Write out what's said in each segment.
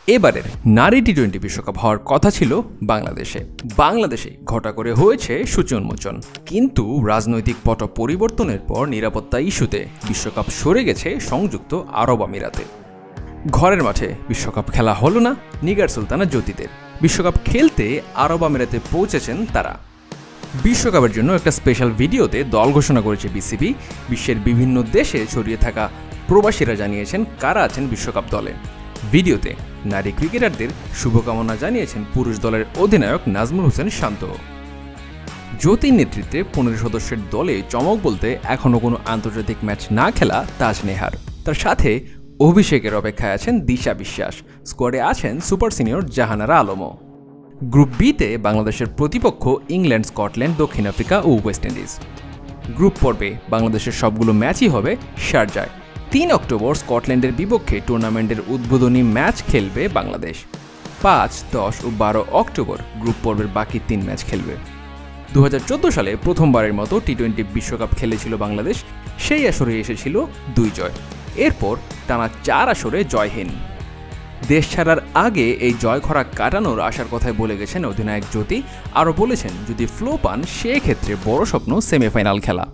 এবারের নারী টি-20 বিশ্বকাপ হওয়ার কথা ছিল বাংলাদেশে ঘটা করে হয়েছে সূচি উন্মোচন। কিন্তু রাজনৈতিক পট পরিবর্তনের পর নিরাপত্তা ইস্যুতে বিশ্বকাপ সরে গেছে সংযুক্ত আরব আমিরাতে। ঘরের মাঠে বিশ্বকাপ খেলা হলো না নিগার সুলতানা জ্যোতিদের। বিশ্বকাপ খেলতে আরব আমিরাতে পৌঁছেছেন তারা। বিশ্বকাপের জন্য একটা স্পেশাল ভিডিওতে দল ঘোষণা করেছে বিসিবি। বিশ্বের বিভিন্ন দেশে ছড়িয়ে থাকা প্রবাসীরা জানিয়েছেন কারা আছেন বিশ্বকাপ দলে। ভিডিওতে নারী ক্রিকেটারদের শুভকামনা জানিয়েছেন পুরুষ দলের অধিনায়ক নাজমুল হোসেন শান্ত। জ্যোতির নেতৃত্বে 15 সদস্যের দলে চমক বলতে এখনও কোনো আন্তর্জাতিক ম্যাচ না খেলা তাজ নেহার। তার সাথে অভিষেকের অপেক্ষায় আছেন দিশা বিশ্বাস। স্কোয়াডে আছেন সুপার সিনিয়র জাহানারা আলমও। গ্রুপ বিতে বাংলাদেশের প্রতিপক্ষ ইংল্যান্ড, স্কটল্যান্ড, দক্ষিণ আফ্রিকা ও ওয়েস্ট ইন্ডিজ। গ্রুপ পর্বে বাংলাদেশের সবগুলো ম্যাচই হবে শারজায়। 3 অক্টোবর স্কটল্যান্ডের বিপক্ষে টুর্নামেন্টের উদ্বোধনী ম্যাচ খেলবে বাংলাদেশ। 5, 10 ও 12 অক্টোবর গ্রুপ পর্বের বাকি 3 ম্যাচ খেলবে। 2014 সালে প্রথমবারের মতো টি-20 বিশ্বকাপ খেলেছিল বাংলাদেশ। সেই আসরে এসেছিল 2 জয়। এরপর টানা 4 আসরে জয়হীন। দেশ ছাড়ার আগে এই জয় খরা কাটানোর আশার কথায় বলে গেছেন অধিনায়ক জ্যোতি। আরও বলেছেন যদি ফ্লো পান সেক্ষেত্রে বড় স্বপ্ন সেমিফাইনাল খেলা।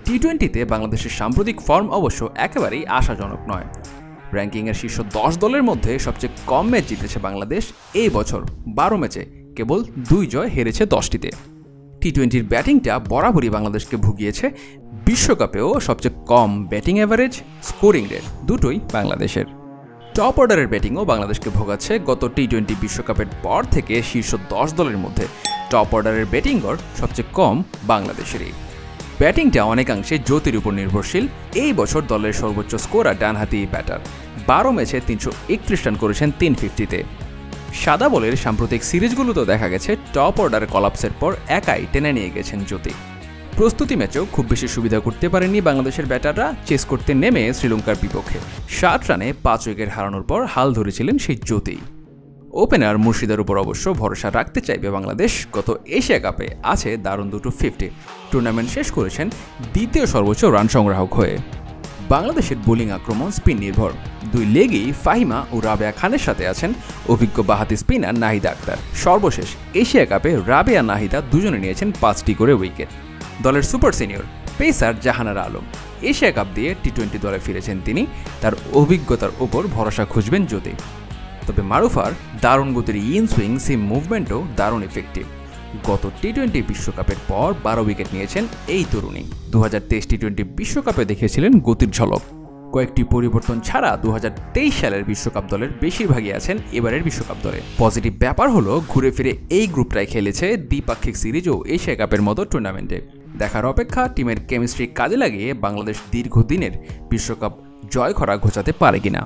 টি-20তে বাংলাদেশের সাম্প্রতিক ফর্ম অবশ্য একেবারেই আশাজনক নয়। র্যাঙ্কিংয়ের শীর্ষ 10 দলের মধ্যে সবচেয়ে কম ম্যাচ জিতেছে বাংলাদেশ। এই বছর 12 ম্যাচে কেবল 2 জয়, হেরেছে 10টিতে। টি-20র ব্যাটিংটা বরাবরই বাংলাদেশকে ভুগিয়েছে। বিশ্বকাপেও সবচেয়ে কম ব্যাটিং অ্যাভারেজ, স্কোরিং রেট দুটোই বাংলাদেশের। টপ অর্ডারের ব্যাটিংও বাংলাদেশকে ভোগাচ্ছে। গত টি-20 বিশ্বকাপের পর থেকে শীর্ষ 10 দলের মধ্যে টপ অর্ডারের ব্যাটিং গড় সবচেয়ে কম বাংলাদেশেরই। ব্যাটিংটা অনেকাংশে জ্যোতির উপর নির্ভরশীল। এই বছর দলের সর্বোচ্চ স্কোরার ডানহাতি ব্যাটার। 12 ম্যাচে 331 রান করেছেন 350-তে। সাদা বলের সাম্প্রতিক সিরিজগুলোতেও দেখা গেছে টপ অর্ডার কলাপসের পর একাই টেনে নিয়ে গেছেন জ্যোতি। প্রস্তুতি ম্যাচেও খুব বেশি সুবিধা করতে পারেননি বাংলাদেশের ব্যাটাররা। চেস করতে নেমে শ্রীলঙ্কার বিপক্ষে 60 রানে 5 উইকেট হারানোর পর হাল ধরেছিলেন সেই জ্যোতি। ওপেনার মুর্শিদার উপর অবশ্য ভরসা রাখতে চাইবে বাংলাদেশ। গত এশিয়া কাপে আছে দারুণ দুটো 50। টুর্নামেন্ট শেষ করেছেন দ্বিতীয় সর্বোচ্চ রান সংগ্রাহক হয়ে। বাংলাদেশের বোলিং আক্রমণ স্পিন নির্ভর। 2 লেগেই ফাহিমা ও রাবেয়া খানের সাথে আছেন অভিজ্ঞ বাহাতি স্পিনার নাহিদা আক্তার। সর্বশেষ এশিয়া কাপে রাবেয়া নাহিদা দুজনে নিয়েছেন 5টি করে উইকেট। দলের super senior pacer Jahanara Alam. Asia cup দিয়ে টি-20 দলে ফিরেছেন তিনি। তার অভিজ্ঞতার ওপর ভরসা খুঁজবেন জ্যোতি। তবে মারুফার দারুণ গতির ইন সুইং সিম মুভমেন্টও দারুণ ইফেক্টিভ। গত টি-20 বিশ্বকাপের পর 12 উইকেট নিয়েছেন এই তরুণী। 2023 টি-20 বিশ্বকাপে দেখিয়েছিলেন গতির ঝলক। কয়েকটি পরিবর্তন ছাড়া 2023 সালের বিশ্বকাপ দলের বেশিরভাগই আছেন এবারের বিশ্বকাপ দলে। পজিটিভ ব্যাপার হলো ঘুরে ফিরে এই গ্রুপটাই খেলেছে দ্বিপাক্ষিক সিরিজ ও এশিয়া কাপের মতো টুর্নামেন্টে। দেখার অপেক্ষা টিমের কেমিস্ট্রি কাজে লাগিয়ে বাংলাদেশ দীর্ঘদিনের বিশ্বকাপ জয় খরা ঘোচাতে পারে কিনা।